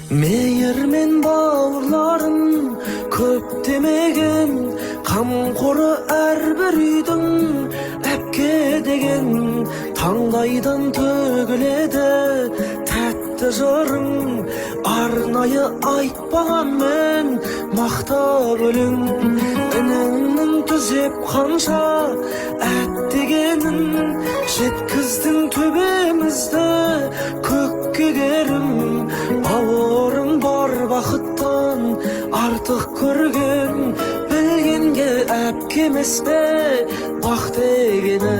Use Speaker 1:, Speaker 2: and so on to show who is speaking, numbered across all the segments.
Speaker 1: Meyirmen bağırların köp demegen, kamkoru әрбір үйдің әпке деген. Таңдайдан төгіледі тәтті жырың, арнайы айтпағанмен мақтап өлең. Ініңнің түзеп қанша әттегенін, жеткіздің төбемізді көкке керім. Бауырың бар бақыттан артық көрген, білгенге әпке емес пе бақ дегені.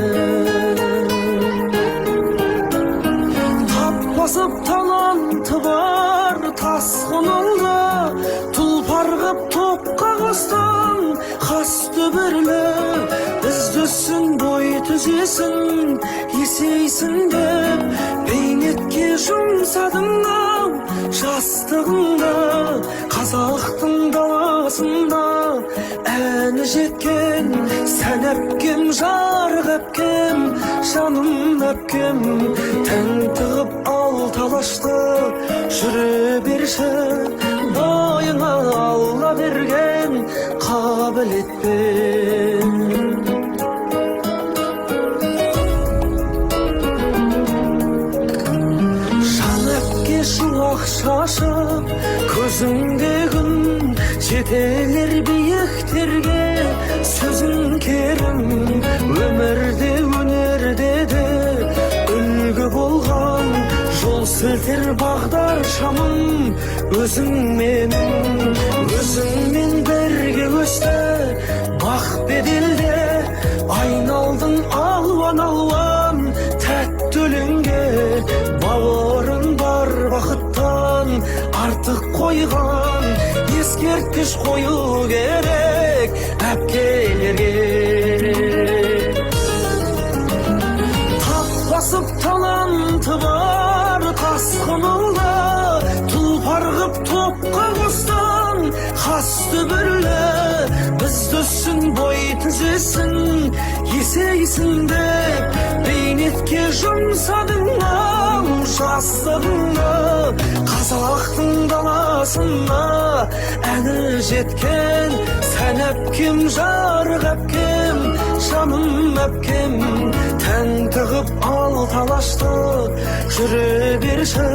Speaker 1: Таппасып таланты бар тасқын алда, тұлпар қып топқа қостың қас төбірлі. Іздесін бой түзесін есейсін деп, бейнетке жұмсадың-ау жастығыңда. Қазақтың даласында әні жеткен, сән әпкем, жарық әпкем, жаным әпкем. Тән тығып ал талашты жүре берші, бойыңа Алла берген қабілетпен. Шуақ шашып көзіңде күн, жетелер биіктерге сөзің керім. Өмірде өнерде де үлгі болған, жол сілтер бағдар шамым өзіңмен бірге өсті бақ беделде. Айналдың алуан тәтті өлеңге, бауырың бар бақыттан артық қойған, ескерткіш қою керек әпкелерге. Таппасып таланты бар тасқын алда, тұлпар қып топқа қостың қас төбірлі. Біздесін бой түзесін есейсін деп, бейнетке жұмсадың-ау жастығыңды. Қазақтың даласына әні жеткен, сән әпкем, жарық әпкем, жаным әпкем. Тән тығып ал талашты жүре берші,